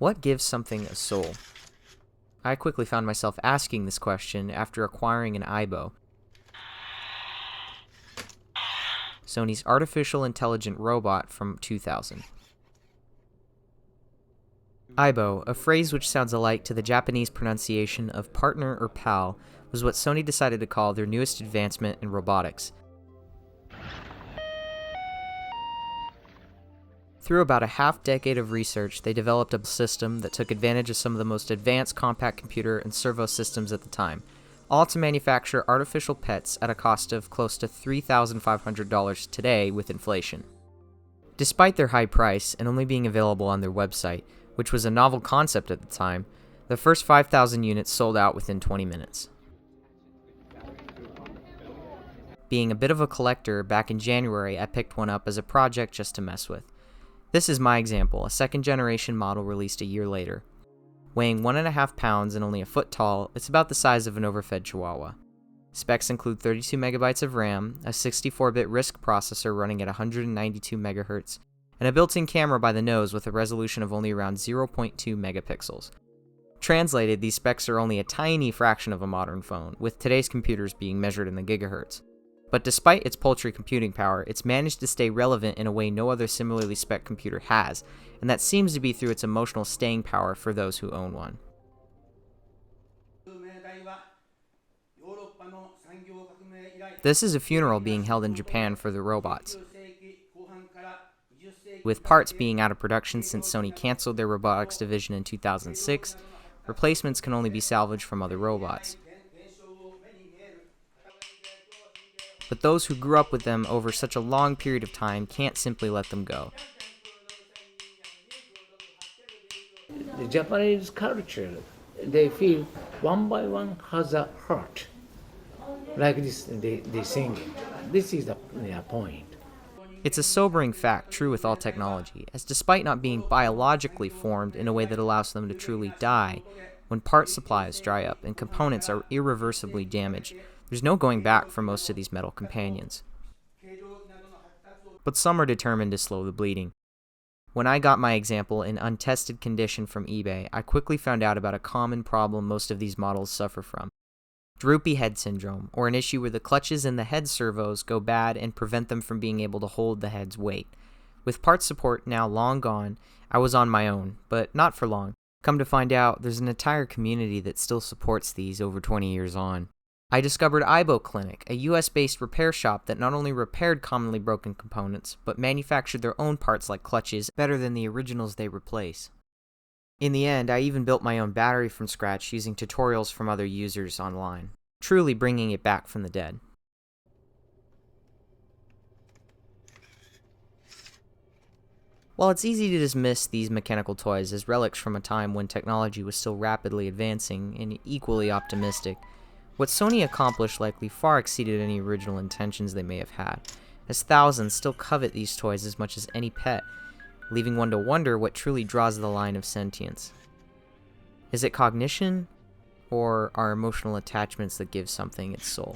What gives something a soul? I quickly found myself asking this question after acquiring an Aibo, Sony's artificial intelligent robot from 2000. Aibo, a phrase which sounds alike to the Japanese pronunciation of partner or pal, was what Sony decided to call their newest advancement in robotics. Through about a half-decade of research, they developed a system that took advantage of some of the most advanced compact computer and servo systems at the time, all to manufacture artificial pets at a cost of close to $3,500 today with inflation. Despite their high price and only being available on their website, which was a novel concept at the time, the first 5,000 units sold out within 20 minutes. Being a bit of a collector, back in January I picked one up as a project just to mess with. This is my example, a second-generation model released a year later. Weighing 1.5 pounds and only a foot tall, it's about the size of an overfed chihuahua. Specs include 32 megabytes of RAM, a 64-bit RISC processor running at 192 MHz, and a built-in camera by the nose with a resolution of only around 0.2 megapixels. Translated, these specs are only a tiny fraction of a modern phone, with today's computers being measured in the gigahertz. But despite its paltry computing power, it's managed to stay relevant in a way no other similarly spec computer has, and that seems to be through its emotional staying power for those who own one. This is a funeral being held in Japan for the robots, with parts being out of production since Sony canceled their robotics division in 2006. Replacements can only be salvaged from other robots. But those who grew up with them over such a long period of time can't simply let them go. The Japanese culture, they feel one by one has a heart. Like this, they sing. This is the point. It's a sobering fact, true with all technology, as despite not being biologically formed in a way that allows them to truly die, when part supplies dry up and components are irreversibly damaged, there's no going back for most of these metal companions. But some are determined to slow the bleeding. When I got my example in untested condition from eBay, I quickly found out about a common problem most of these models suffer from: droopy head syndrome, or an issue where the clutches and the head servos go bad and prevent them from being able to hold the head's weight. With part support now long gone, I was on my own, but not for long. Come to find out, there's an entire community that still supports these over 20 years on. I discovered Aibo Clinic, a US-based repair shop that not only repaired commonly broken components, but manufactured their own parts like clutches better than the originals they replace. In the end, I even built my own battery from scratch using tutorials from other users online, truly bringing it back from the dead. While it's easy to dismiss these mechanical toys as relics from a time when technology was still rapidly advancing and equally optimistic, what Sony accomplished likely far exceeded any original intentions they may have had, as thousands still covet these toys as much as any pet, leaving one to wonder what truly draws the line of sentience. Is it cognition, or are emotional attachments that give something its soul?